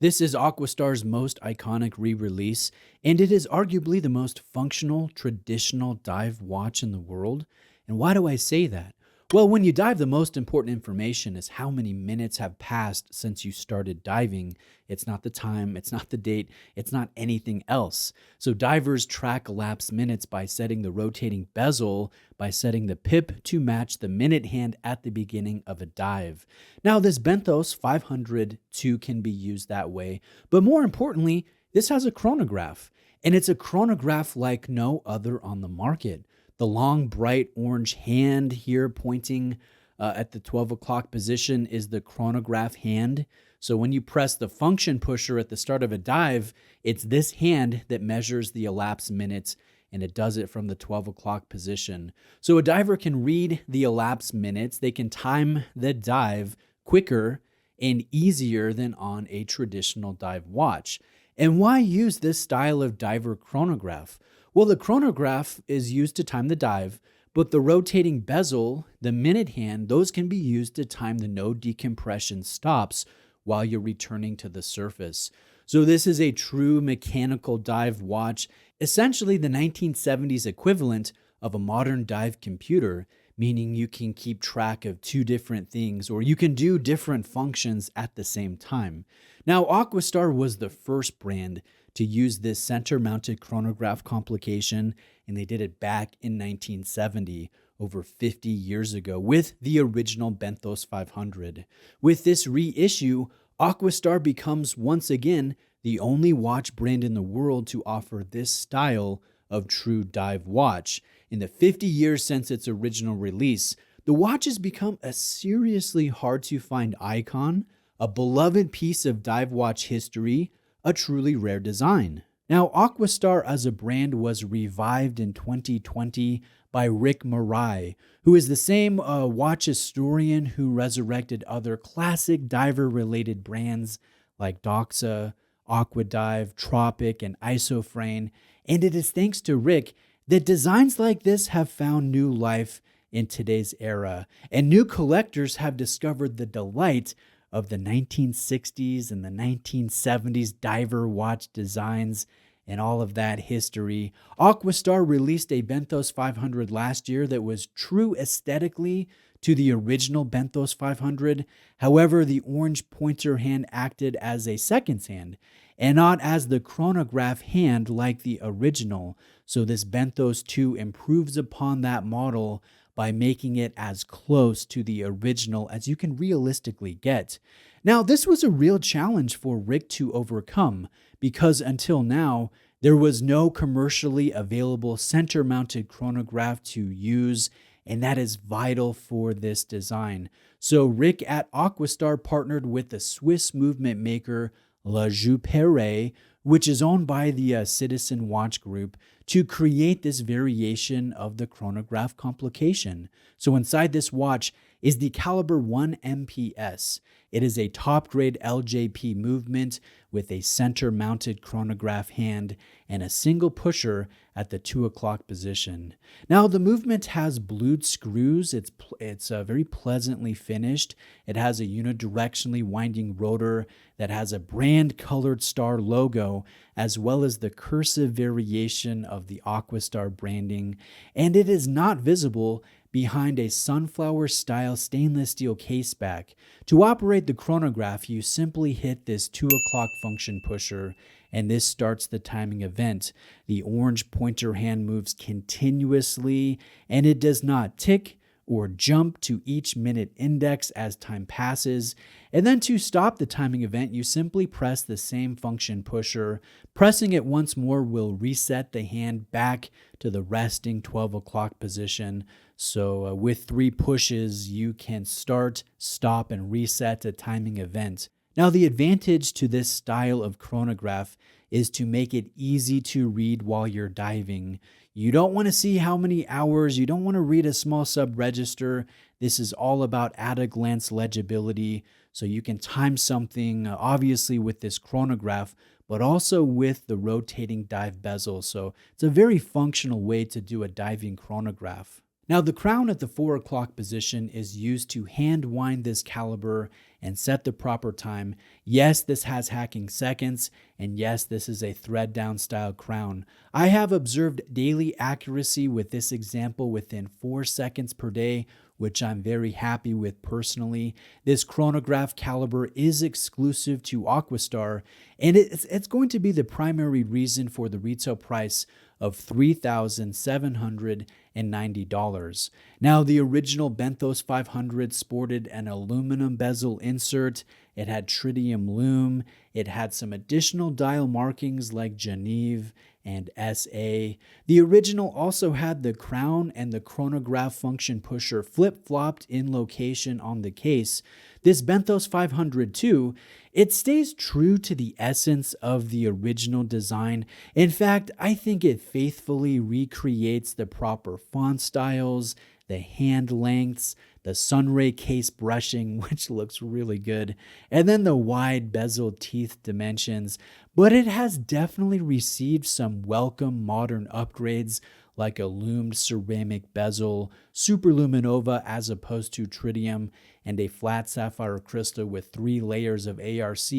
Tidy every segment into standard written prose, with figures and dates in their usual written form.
This is Aquastar's most iconic re-release, and it is arguably the most functional, traditional dive watch in the world. And why do I say that? Well, when you dive, the most important information is how many minutes have passed since you started diving. It's not the time, it's not the date, it's not anything else. So divers track elapsed minutes by setting the rotating bezel, by setting the pip to match the minute hand at the beginning of a dive. Now, this Benthos 500 too can be used that way, but more importantly, this has a chronograph, and it's a chronograph like no other on the market. The long, bright orange hand here pointing at the 12 o'clock position is the chronograph hand. So when you press the function pusher at the start of a dive, it's this hand that measures the elapsed minutes, and it does it from the 12 o'clock position. So a diver can read the elapsed minutes. They can time the dive quicker and easier than on a traditional dive watch. And why use this style of diver chronograph? Well, the chronograph is used to time the dive, but the rotating bezel, the minute hand, those can be used to time the no decompression stops while you're returning to the surface. So this is a true mechanical dive watch, essentially the 1970s equivalent of a modern dive computer, meaning you can keep track of two different things, or you can do different functions at the same time. Now, Aquastar was the first brand to use this center-mounted chronograph complication, and they did it back in 1970, over 50 years ago, with the original Benthos 500. With this reissue, Aquastar becomes once again the only watch brand in the world to offer this style of true dive watch. In the 50 years since its original release, the watch has become a seriously hard-to-find icon, a beloved piece of dive watch history, a truly rare design. Now, Aquastar as a brand was revived in 2020 by Rick Marei, who is the same watch historian who resurrected other classic diver-related brands like Doxa, Aquadive, Tropic, and Isofrane. And it is thanks to Rick that designs like this have found new life in today's era, and new collectors have discovered the delight of the 1960s and the 1970s diver watch designs and all of that history. Aquastar released a Benthos 500 last year that was true aesthetically to the original Benthos 500. However, the orange pointer hand acted as a seconds hand and not as the chronograph hand like the original. So this Benthos 2 improves upon that model by making it as close to the original as you can realistically get. Now, this was a real challenge for Rick to overcome because until now, there was no commercially available center-mounted chronograph to use, and that is vital for this design. So Rick at Aquastar partnered with the Swiss movement maker La Jouperet, which is owned by the Citizen Watch Group, to create this variation of the chronograph complication. So inside this watch is the caliber 1 MPS. It is a top-grade LJP movement with a center-mounted chronograph hand and a single pusher at the 2 o'clock position. Now, the movement has blued screws. It's very pleasantly finished. It has a unidirectionally winding rotor that has a brand-colored star logo, as well as the cursive variation of the Aquastar branding, and it is not visible behind a sunflower-style stainless steel caseback. To operate the chronograph, you simply hit this 2 o'clock function pusher, and this starts the timing event. The orange pointer hand moves continuously, and it does not tick or jump to each minute index as time passes. And then to stop the timing event, you simply press the same function pusher. Pressing it once more will reset the hand back to the resting 12 o'clock position. So with 3 pushes, you can start, stop, and reset a timing event. Now, the advantage to this style of chronograph is to make it easy to read while you're diving. You don't want to see how many hours, you don't want to read a small sub-register. This is all about at-a-glance legibility, so you can time something, obviously with this chronograph, but also with the rotating dive bezel. So it's a very functional way to do a diving chronograph. Now, the crown at the 4 o'clock position is used to hand wind this caliber and set the proper time. Yes, this has hacking seconds, and yes, this is a thread down style crown. I have observed daily accuracy with this example within 4 seconds per day, which I'm very happy with personally. This chronograph caliber is exclusive to Aquastar, and it's going to be the primary reason for the retail price of $3,790. Now, the original Benthos 500 sported an aluminum bezel insert. It had tritium lume. It had some additional dial markings like Geneve and SA. The original also had the crown and the chronograph function pusher flip-flopped in location on the case. This Benthos 500 too, it stays true to the essence of the original design. In fact, I think it faithfully recreates the proper font styles, the hand lengths, the sunray case brushing, which looks really good, and then the wide bezel teeth dimensions. But it has definitely received some welcome modern upgrades like a loomed ceramic bezel, superluminova as opposed to tritium, and a flat sapphire crystal with 3 layers of ARC.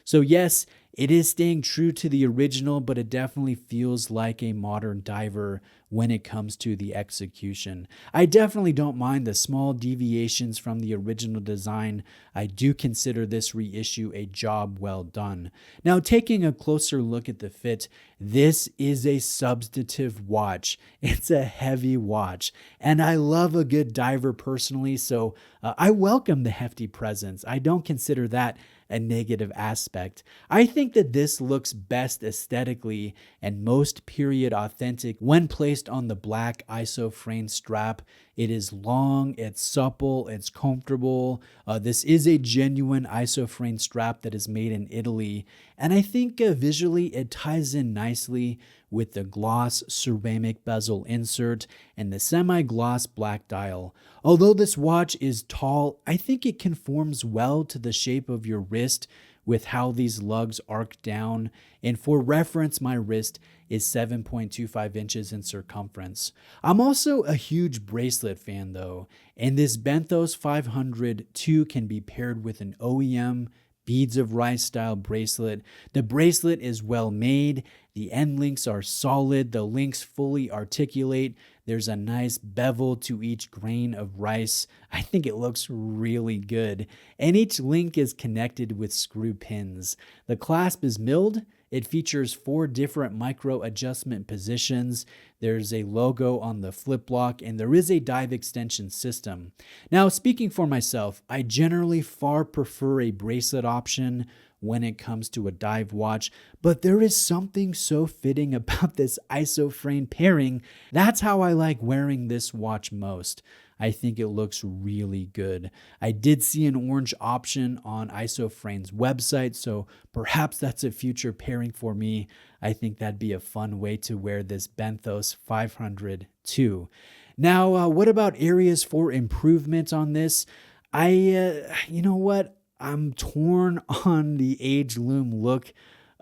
So yes, it is staying true to the original, but it definitely feels like a modern diver when it comes to the execution. I definitely don't mind the small deviations from the original design. I do consider this reissue a job well done. Now, taking a closer look at the fit, this is a substantive watch. It's a heavy watch, and I love a good diver personally, so I welcome the hefty presence. I don't consider that a negative aspect. I think that this looks best aesthetically and most period authentic when placed on the black Isofrane strap. It is long, it's supple, it's comfortable. This is a genuine Isofrane strap that is made in Italy, and I think visually it ties in nicely with the gloss ceramic bezel insert and the semi-gloss black dial. Although this watch is tall, I think it conforms well to the shape of your wrist with how these lugs arc down. And for reference, my wrist is 7.25 inches in circumference. I'm also a huge bracelet fan though, and this Benthos 500 too can be paired with an OEM beads of rice style bracelet. The bracelet is well made. The end links are solid. The links fully articulate. There's a nice bevel to each grain of rice. I think it looks really good. And each link is connected with screw pins. The clasp is milled. It features 4 different micro adjustment positions. There's a logo on the flip block, and there is a dive extension system. Now, speaking for myself, I generally far prefer a bracelet option when it comes to a dive watch, but there is something so fitting about this Isofrane pairing. That's how I like wearing this watch most. I think it looks really good. I did see an orange option on Isofrane's website, so perhaps that's a future pairing for me. I think that'd be a fun way to wear this Benthos 500 too. Now, what about areas for improvement on this? You know what? I'm torn on the age loom look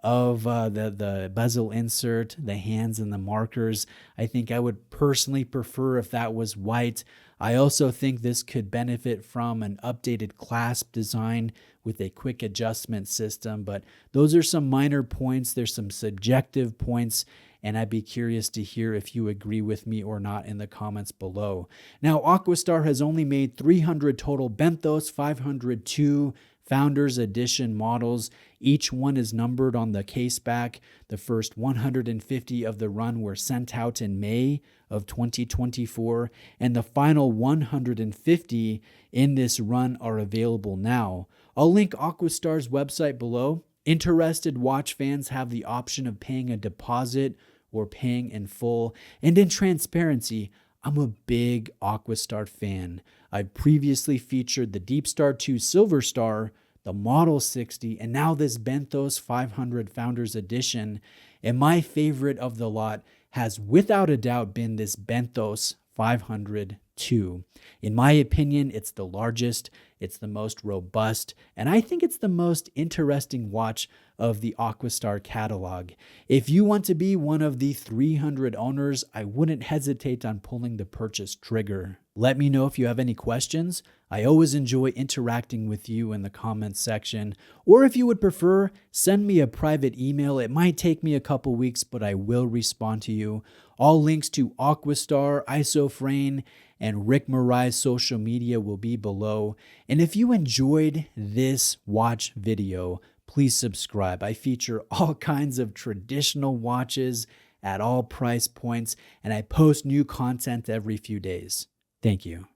of the bezel insert, the hands and the markers. I think I would personally prefer if that was white. I also think this could benefit from an updated clasp design with a quick adjustment system, but those are some minor points. There's some subjective points, and I'd be curious to hear if you agree with me or not in the comments below. Now, Aquastar has only made 300 total Benthos 502 Founders Edition models. Each one is numbered on the case back. The first 150 of the run were sent out in May of 2024, and the final 150 in this run are available now. I'll link Aquastar's website below. Interested watch fans have the option of paying a deposit or paying in full. And in transparency, I'm a big Aquastar fan. I've previously featured the Deep Star 2 Silver Star, the Model 60, and now this Benthos 500 Founders Edition. And my favorite of the lot has without a doubt been this Benthos 500 2. In my opinion, it's the largest, It's the most robust, and I think it's the most interesting watch of the Aquastar catalog. If you want to be one of the 300 owners, I wouldn't hesitate on pulling the purchase trigger. Let me know if you have any questions. I always enjoy interacting with you in the comments section. Or if you would prefer, send me a private email. It might take me a couple weeks, but I will respond to you. All links to Aquastar, Isofrane, and Rick Marei's social media will be below. And if you enjoyed this watch video, please subscribe. I feature all kinds of traditional watches at all price points, and I post new content every few days. Thank you.